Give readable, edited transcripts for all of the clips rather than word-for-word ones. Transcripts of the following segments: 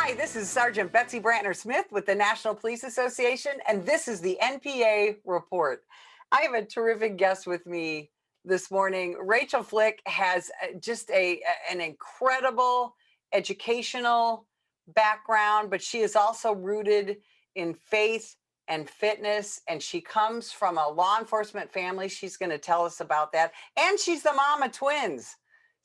Hi, this is Sergeant Betsy Brantner Smith with the National Police Association, and this is the NPA Report. I have a terrific guest with me this morning. Rachael Flick has just an incredible educational background, but she is also rooted in faith and fitness, and she comes from a law enforcement family. She's going to tell us about that, and she's the mom of twins.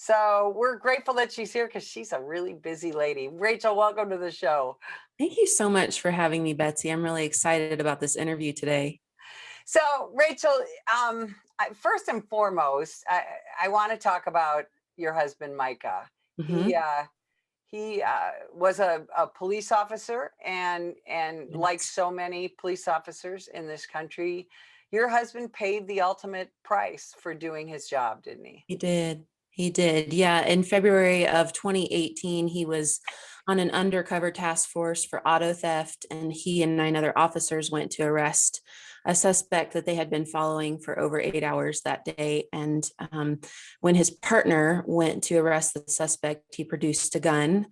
So we're grateful that she's here because she's a really busy lady. Rachael, welcome to the show. Thank you so much for having me, Betsy. I'm really excited about this interview today. So, Rachael, first and foremost, I want to talk about your husband, Micah. hmm He was a police officer, and like Yes, so many police officers in this country, your husband paid the ultimate price for doing his job, didn't he? he did. He did. Yeah. In February of 2018, he was on an undercover task force for auto theft, and he and 9 other officers went to arrest a suspect that they had been following for over 8 hours that day. And when his partner went to arrest the suspect, he produced a gun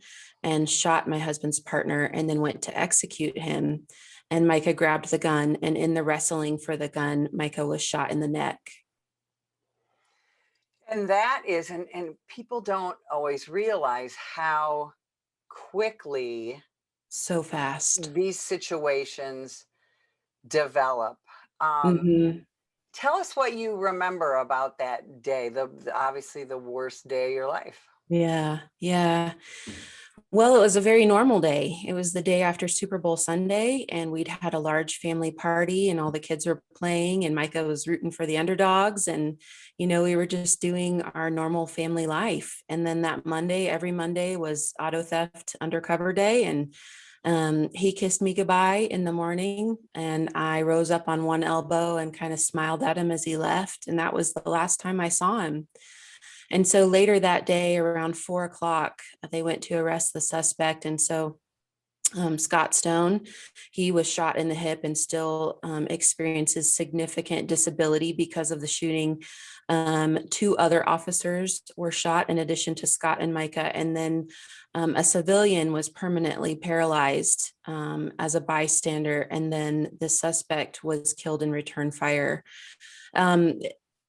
and shot my husband's partner and then went to execute him. And Micah grabbed the gun, and in the wrestling for the gun, Micah was shot in the neck. And that is, and people don't always realize how quickly So fast. these situations develop. Um, hmm Tell us what you remember about that day, obviously the worst day of your life. Yeah. Yeah. Well, it was a very normal day. It was the day after Super Bowl Sunday, and we'd had a large family party, and all the kids were playing, and Micah was rooting for the underdogs. And, we were just doing our normal family life. And then that Monday, every Monday was auto theft undercover day. And he kissed me goodbye in the morning, and I rose up on one elbow and kind of smiled at him as he left. And that was the last time I saw him. And so later that day, around 4 o'clock, they went to arrest the suspect. And so Scott Stone, he was shot in the hip and still experiences significant disability because of the shooting. 2 other officers were shot in addition to Scott and Micah. And then a civilian was permanently paralyzed as a bystander. And then the suspect was killed in return fire. Um,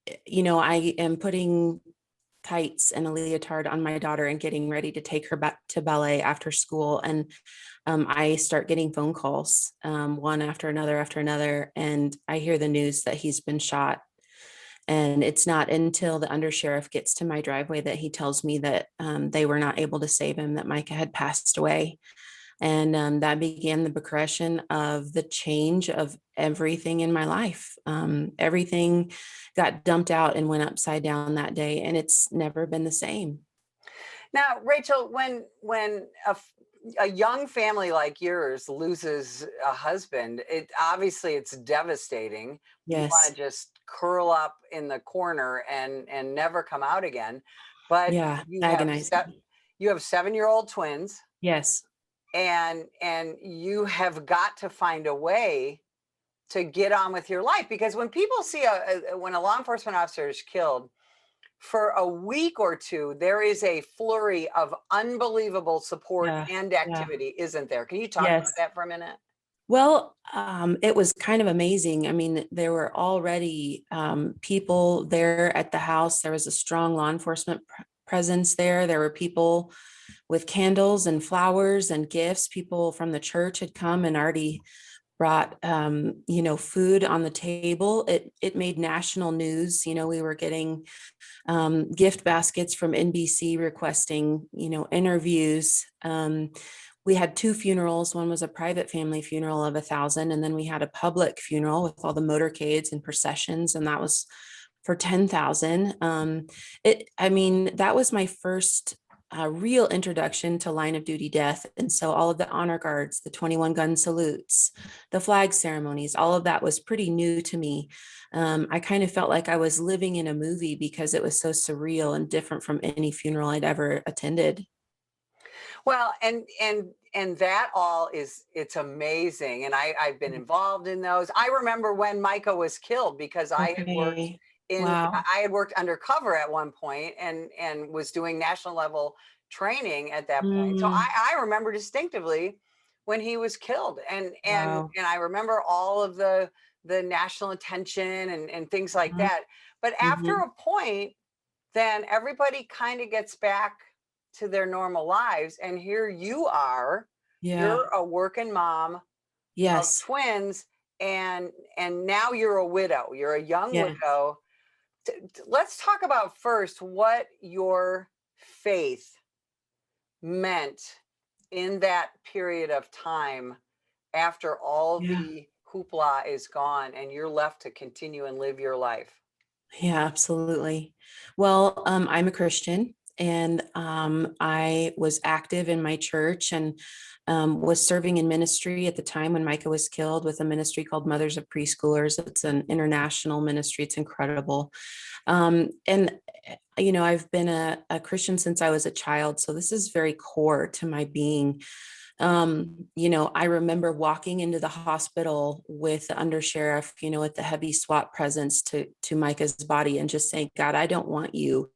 I am putting tights and a leotard on my daughter and getting ready to take her back to ballet after school. And I start getting phone calls, one after another. And I hear the news that he's been shot. And it's not until the undersheriff gets to my driveway that he tells me that they were not able to save him, that Micah had passed away. And that began the progression of the change of everything in my life. Everything got dumped out and went upside down that day, and it's never been the same. Now, Rachael, when a young family like yours loses a husband, it's devastating. You want Yes. to just curl up in the corner and never come out again. But Yeah. Agonizing. you have 7-year-old twins, Yes. and you have got to find a way to get on with your life, because when people see when a law enforcement officer is killed, for a week or two, there is a flurry of unbelievable support Yeah. and Yeah. activity, isn't there? Can you talk about Yes. that for a minute? Well, it was kind of amazing. I mean, there were already people there at the house. There was a strong law enforcement presence there. There were people with candles and flowers and gifts. People from the church had come and already brought food on the table. It made national news. We were getting gift baskets from NBC requesting interviews. We had 2 funerals. One was a private family funeral of 1,000, and then we had a public funeral with all the motorcades and processions, and that was for 10,000. That was my first real introduction to line of duty death. And so all of the honor guards, the 21 gun salutes, the flag ceremonies, all of that was pretty new to me. I kind of felt like I was living in a movie because it was so surreal and different from any funeral I'd ever attended. Well, and that all it's amazing. And I've been involved in those. I remember when Micah was killed because I had worked Okay. Wow. I had worked undercover at one point and was doing national level training at that point. So Mm, I remember distinctively when he was killed, wow. and I remember all of the national attention and things like Mhm, that. But after mhm. a point, then everybody kind of gets back to their normal lives. And here you are, Yeah. you're a working mom of Yes. twins, and now you're a widow. You're a young Yeah. widow. Let's talk about first what your faith meant in that period of time after all Yeah. the hoopla is gone and you're left to continue and live your life. Yeah, absolutely. Well, I'm a Christian, and I was active in my church and was serving in ministry at the time when Micah was killed with a ministry called Mothers of Preschoolers. It's an international ministry. It's incredible. I've been a Christian since I was a child. So this is very core to my being. I remember walking into the hospital with the undersheriff, with the heavy SWAT presence to Micah's body and just saying, God, I don't want you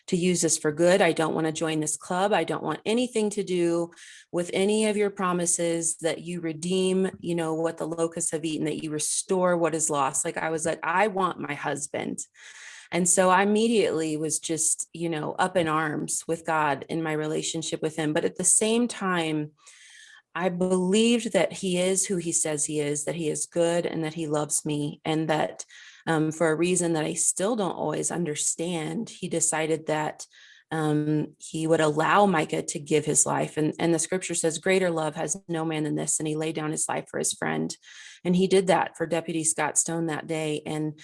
to use this for good. I don't want to join this club. I don't want anything to do with any of your promises that you redeem, what the locusts have eaten, that you restore what is lost. Like I was like, I want my husband. And so I immediately was just, up in arms with God in my relationship with him. But at the same time, I believed that he is who he says he is, that he is good and that he loves me. And that for a reason that I still don't always understand, he decided that he would allow Micah to give his life. And the scripture says, greater love has no man than this. And he laid down his life for his friend. And he did that for Deputy Scott Stone that day. And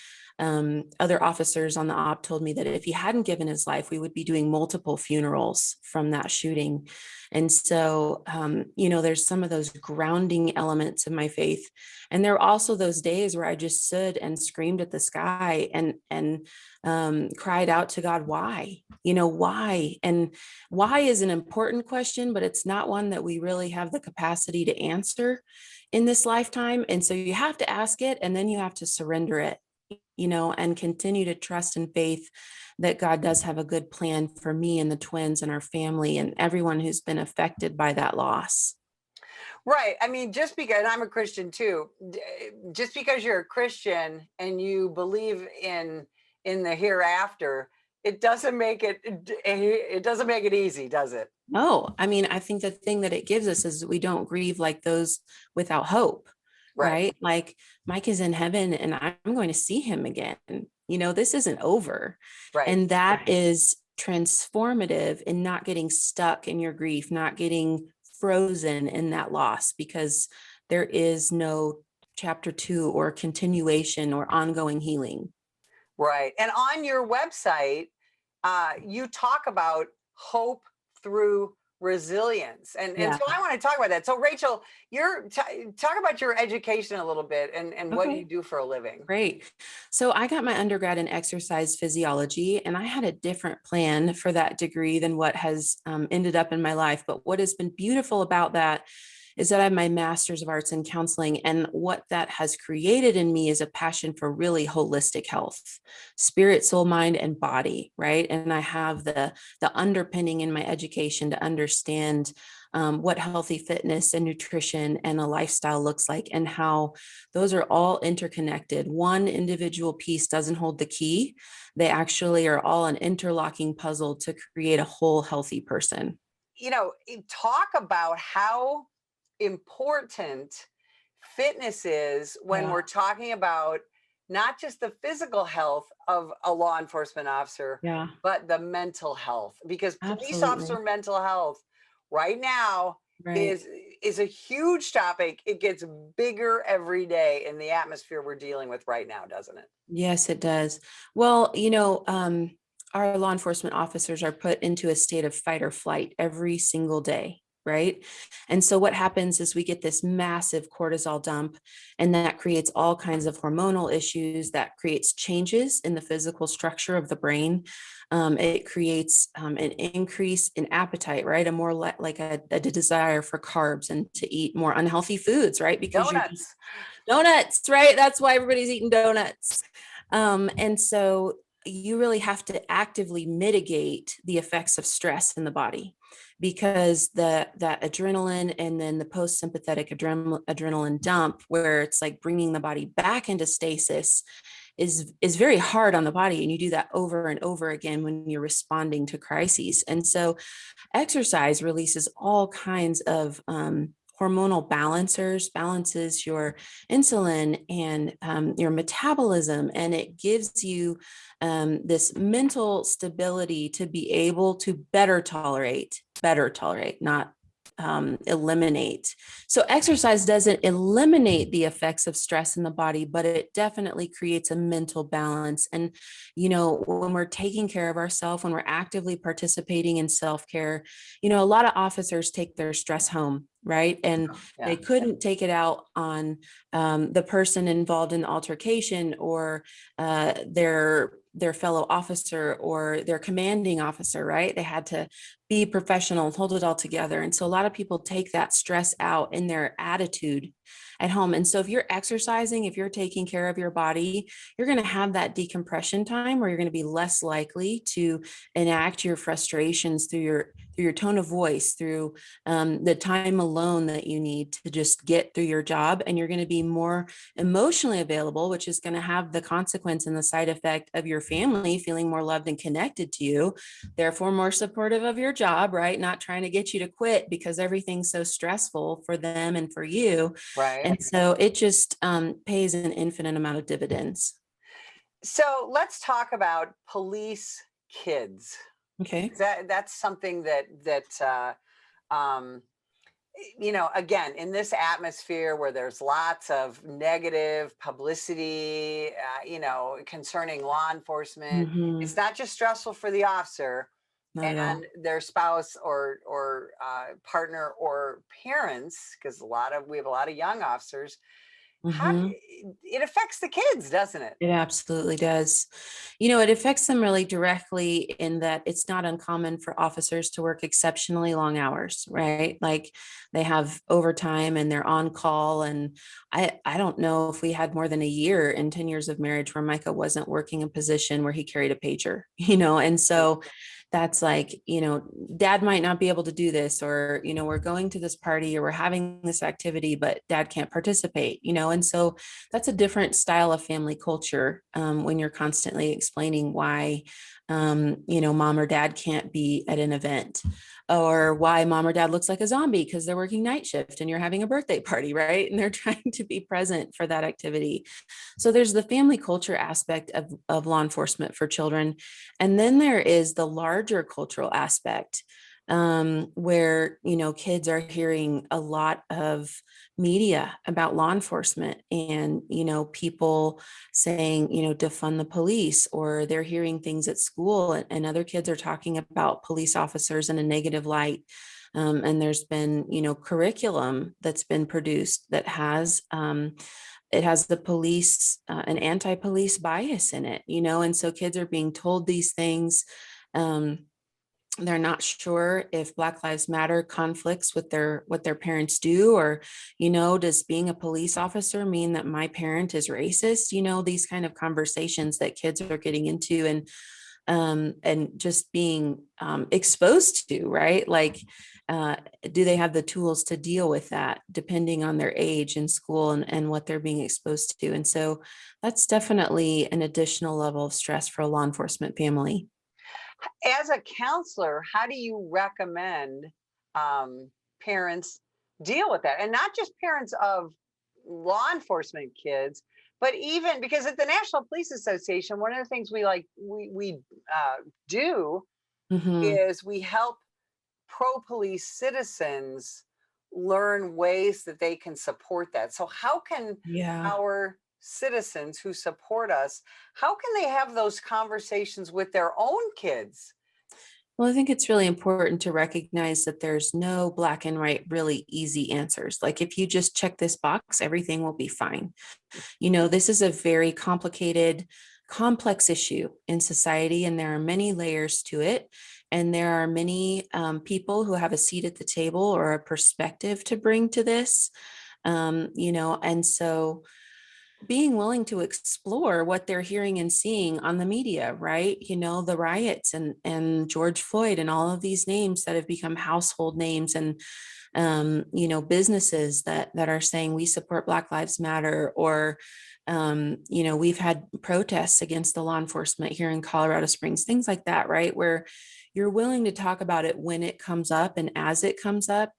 other officers on the op told me that if he hadn't given his life, we would be doing multiple funerals from that shooting. And so, there's some of those grounding elements of my faith. And there are also those days where I just stood and screamed at the sky and cried out to God, why? Why? And why is an important question, but it's not one that we really have the capacity to answer in this lifetime. And so you have to ask it, and then you have to surrender it, and continue to trust in faith that God does have a good plan for me and the twins and our family and everyone who's been affected by that loss. Right. I mean, just because I'm a Christian too, just because you're a Christian and you believe in the hereafter, it doesn't make it doesn't make it easy, does it? No, I mean, I think the thing that it gives us is we don't grieve like those without hope, Right. right? Like Mike is in heaven and I'm going to see him again. This isn't over. Right. And that is transformative in not getting stuck in your grief, not getting frozen in that loss, because there is no chapter 2 or continuation or ongoing healing. Right. And on your website, you talk about hope through resilience, and Yeah. so I want to talk about that. So Rachel, talk about your education a little bit and what you Okay. do for a living. Great. So I got my undergrad in exercise physiology, and I had a different plan for that degree than what has ended up in my life. But what has been beautiful about that is that I have my master's of arts in counseling. And what that has created in me is a passion for really holistic health, spirit, soul, mind, and body. Right. And I have the underpinning in my education to understand what healthy fitness and nutrition and a lifestyle looks like, and how those are all interconnected. One individual piece doesn't hold the key. They actually are all an interlocking puzzle to create a whole healthy person. Talk about how important fitness is when Yeah. we're talking about not just the physical health of a law enforcement officer, Yeah, but the mental health, because police absolutely. officer mental health right now Right. is is a huge topic. It gets bigger every day in the atmosphere we're dealing with right now, doesn't it? Yes, it does. Well, our law enforcement officers are put into a state of fight or flight every single day. Right. And so what happens is we get this massive cortisol dump, and that creates all kinds of hormonal issues, that creates changes in the physical structure of the brain. It creates an increase in appetite, right? A more like a desire for carbs and to eat more unhealthy foods, right? Because you're just Donuts. donuts, right? That's why everybody's eating donuts. And so you really have to actively mitigate the effects of stress in the body, because that adrenaline and then the post-sympathetic adrenaline dump, where it's like bringing the body back into stasis, is very hard on the body, and you do that over and over again when you're responding to crises. And so exercise releases all kinds of hormonal balances your insulin and your metabolism, and it gives you this mental stability to be able to better tolerate, not eliminate. So exercise doesn't eliminate the effects of stress in the body, but it definitely creates a mental balance. And, when we're taking care of ourselves, when we're actively participating in self-care, a lot of officers take their stress home, right? And they couldn't take it out on the person involved in the altercation, or their fellow officer, or their commanding officer, right? They had to be professional, hold it all together. And so a lot of people take that stress out in their attitude at home. And so if you're exercising, if you're taking care of your body, you're going to have that decompression time where you're going to be less likely to enact your frustrations through your tone of voice, through the time alone that you need to just get through your job. And you're going to be more emotionally available, which is going to have the consequence and the side effect of your family feeling more loved and connected to you, therefore more supportive of your job, right? Not trying to get you to quit because everything's so stressful for them and for you. Right. And so it just pays an infinite amount of dividends. So let's talk about police kids. Okay. That's something um, again, in this atmosphere where there's lots of negative publicity, concerning law enforcement, Mm-hmm. it's not just stressful for the officer Not at all. and their spouse or partner or parents, because we have a lot of young officers. How Mm-hmm. it affects the kids, doesn't it? It absolutely does. It affects them really directly in that it's not uncommon for officers to work exceptionally long hours, right? Like they have overtime and they're on call. And I don't know if we had more than a year in 10 years of marriage where Micah wasn't working a position where he carried a pager, and so that's like, dad might not be able to do this, or, we're going to this party or we're having this activity, but dad can't participate, and so that's a different style of family culture when you're constantly explaining why, mom or dad can't be at an event, or why mom or dad looks like a zombie because they're working night shift and you're having a birthday party, right? And they're trying to be present for that activity. So there's the family culture aspect of law enforcement for children. And then there is the larger cultural aspect, where, kids are hearing a lot of media about law enforcement, and, people saying, defund the police, or they're hearing things at school, and other kids are talking about police officers in a negative light. And there's been, curriculum that's been produced that has, it has the police, an anti-police bias in it, and so kids are being told these things. They're not sure if Black Lives Matter conflicts with what their parents do, or, does being a police officer mean that my parent is racist? These kind of conversations that kids are getting into, and just being exposed to, right? Like, do they have the tools to deal with that depending on their age in school, and what they're being exposed to? And so that's definitely an additional level of stress for a law enforcement family. As a counselor, how do you recommend parents deal with that? And not just parents of law enforcement kids, but even because at the National Police Association, one of the things we do Mm-hmm. is we help pro police citizens learn ways that they can support that. So how can Yeah. our citizens who support us, how can they have those conversations with their own kids? Well, I think it's really important to recognize that there's no black and white, really easy answers. Like if you just check this box, everything will be fine. This is a very complicated, complex issue in society, and there are many layers to it. And there are many people who have a seat at the table or a perspective to bring to this. And so being willing to explore what they're hearing and seeing on the media, right? The riots and George Floyd and all of these names that have become household names, and businesses that are saying we support Black Lives Matter, or we've had protests against the law enforcement here in Colorado Springs, things like that, right? Where you're willing to talk about it when it comes up and as it comes up.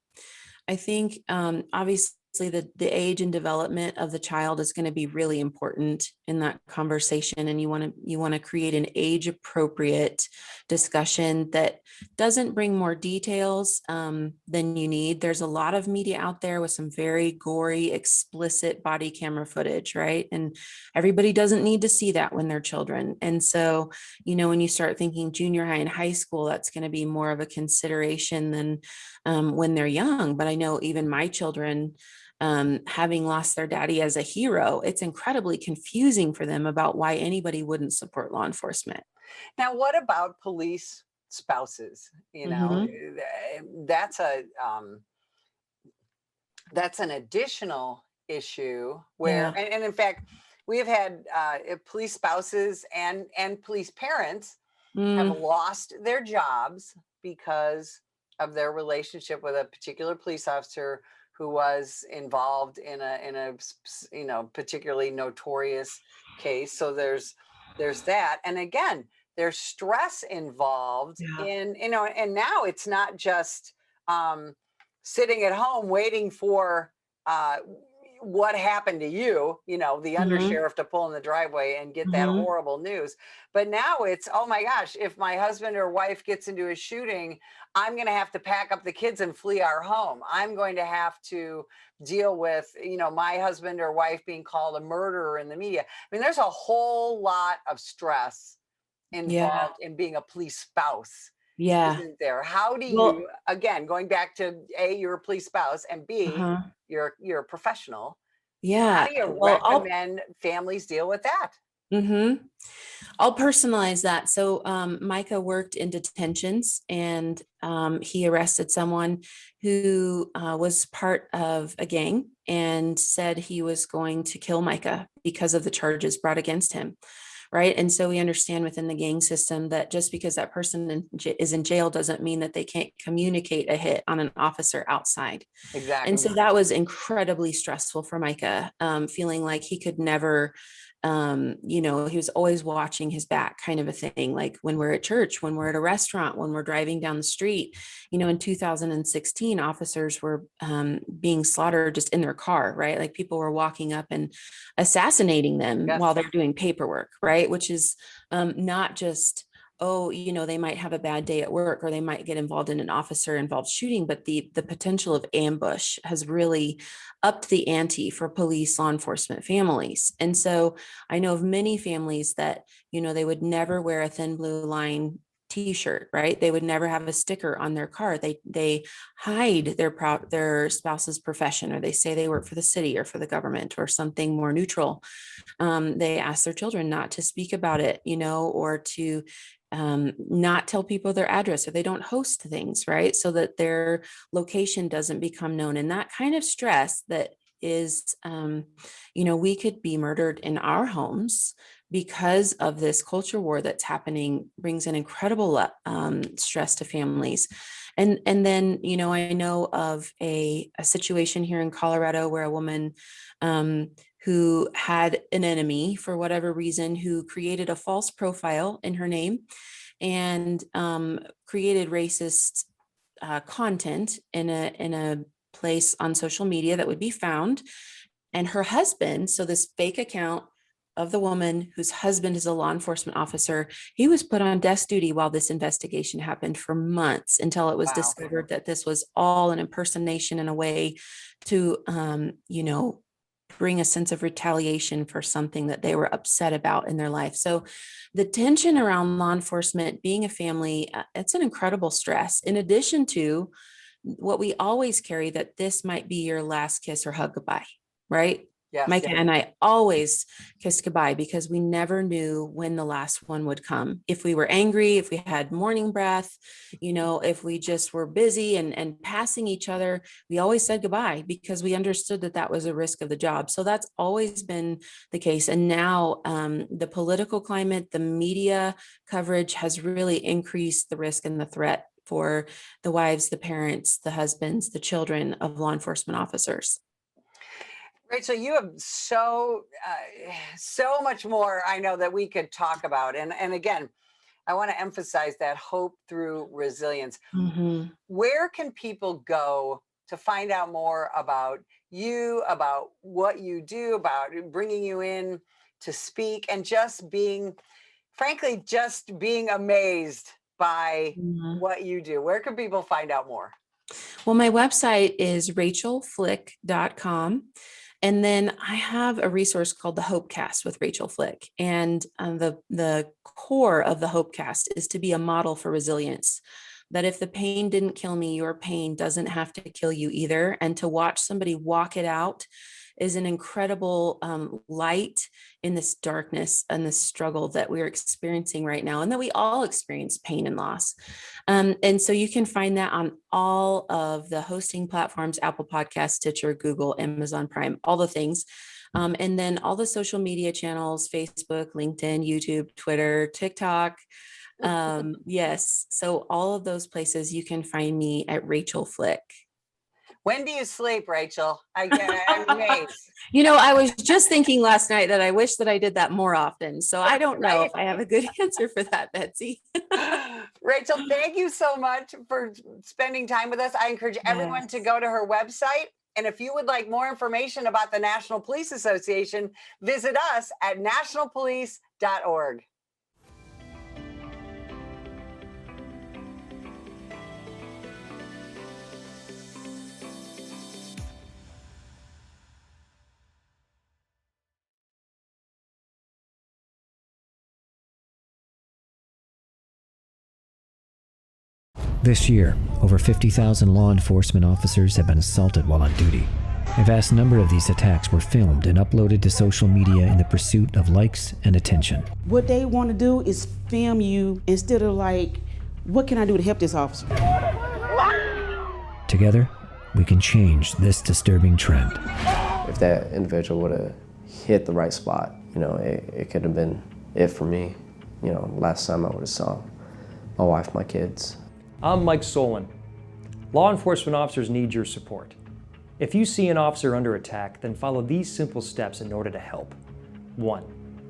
I think obviously the age and development of the child is going to be really important in that conversation, and you want to create an age appropriate discussion that doesn't bring more details than you need. There's a lot of media out there with some very gory, explicit body camera footage, right? And everybody doesn't need to see that when they're children. And so, when you start thinking junior high and high school, that's going to be more of a consideration than when they're young. But I know even my children, having lost their daddy as a hero, it's incredibly confusing for them about why anybody wouldn't support law enforcement. Now, what about police spouses? Mm-hmm. That's that's an additional issue where, Yeah. and in fact, we have had police spouses and police parents have Mm, lost their jobs because of their relationship with a particular police officer who was involved in a particularly notorious case. So there's that, and again, there's stress involved yeah. in, and now it's not just um, sitting at home waiting for uh, what happened to you, the Mm-hmm. undersheriff to pull in the driveway and get that Mm-hmm. horrible news. But now it's, oh my gosh, if my husband or wife gets into a shooting, I'm going to have to pack up the kids and flee our home. I'm going to have to deal with, my husband or wife being called a murderer in the media. I mean, there's a whole lot of stress Yeah. involved in being a police spouse, Yeah. isn't there? How do Well, you, again, going back to A, you're a police spouse, and B, uh-huh. you're a professional. How Yeah. do you Well, recommend families deal with that? mm-hmm. I'll personalize that. So Micah worked in detentions, and he arrested someone who was part of a gang and said he was going to kill Micah because of the charges brought against him. Right. And so we understand within the gang system that just because that person is in jail doesn't mean that they can't communicate a hit on an officer outside. And Exactly. so that was incredibly stressful for Micah, feeling like he could never, he was always watching his back, kind of a thing. Like when we're at church, when we're at a restaurant, when we're driving down the street, in 2016, officers were being slaughtered just in their car, right? Like people were walking up and assassinating them while Yes. they're doing paperwork, right? Which is not just, oh, they might have a bad day at work, or they might get involved in an officer involved shooting, but the potential of ambush has really upped the ante for police law enforcement families. And so I know of many families that, they would never wear a thin blue line t-shirt, right? They would never have a sticker on their car. They hide their spouse's profession, or they say they work for the city or for the government or something more neutral. They ask their children not to speak about it, or to not tell people their address, or they don't host things, right? So that their location doesn't become known. And that kind of stress that is, we could be murdered in our homes because of this culture war that's happening, brings an incredible stress to families. And then, I know of a situation here in Colorado where a woman who had an enemy for whatever reason, who created a false profile in her name and created racist content in a place on social media that would be found. And her husband, so this fake account of the woman whose husband is a law enforcement officer, he was put on desk duty while this investigation happened for months, until it was Wow. discovered that this was all an impersonation and a way to, bring a sense of retaliation for something that they were upset about in their life. So the tension around law enforcement being a family, it's an incredible stress, in addition to what we always carry, that this might be your last kiss or hug goodbye, right? Yes. Micah and I always kissed goodbye because we never knew when the last one would come. If we were angry, if we had morning breath, if we just were busy and passing each other, we always said goodbye because we understood that that was a risk of the job. So that's always been the case. And now the political climate, the media coverage has really increased the risk and the threat for the wives, the parents, the husbands, the children of law enforcement officers. Rachel, you have so much more I know that we could talk about. And again, I want to emphasize that hope through resilience. Mm-hmm. Where can people go to find out more about you, about what you do, about bringing you in to speak, and just being, frankly, just being amazed by what you do? Where can people find out more? Well, my website is rachaelflick.com. And then I have a resource called the Hopecast with Rachael Flick. And the core of the Hopecast is to be a model for resilience. That if the pain didn't kill me, your pain doesn't have to kill you either. And to watch somebody walk it out is an incredible light in this darkness and this struggle that we're experiencing right now, and that we all experience pain and loss. And so you can find that on all of the hosting platforms: Apple Podcasts, Stitcher, Google, Amazon Prime, all the things. And then all the social media channels: Facebook, LinkedIn, YouTube, Twitter, TikTok. Yes. So all of those places you can find me at Rachael Flick. When do you sleep, Rachel? I'm amazed. I was just thinking last night that I wish that I did that more often. So I don't know if I have a good answer for that, Betsy. Rachel, thank you so much for spending time with us. I encourage everyone to go to her website. And if you would like more information about the National Police Association, visit us at nationalpolice.org. This year, over 50,000 law enforcement officers have been assaulted while on duty. A vast number of these attacks were filmed and uploaded to social media in the pursuit of likes and attention. What they want to do is film you instead of like, what can I do to help this officer? Together, we can change this disturbing trend. If that individual would have hit the right spot, it could have been it for me. Last time I would have saw my wife, my kids. I'm Mike Solon. Law enforcement officers need your support. If you see an officer under attack, then follow these simple steps in order to help. 1.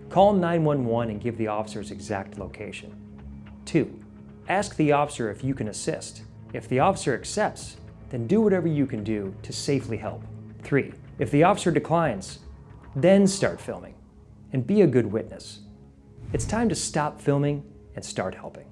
Call 911 and give the officer's exact location. 2. Ask the officer if you can assist. If the officer accepts, then do whatever you can do to safely help. 3. If the officer declines, then start filming and be a good witness. It's time to stop filming and start helping.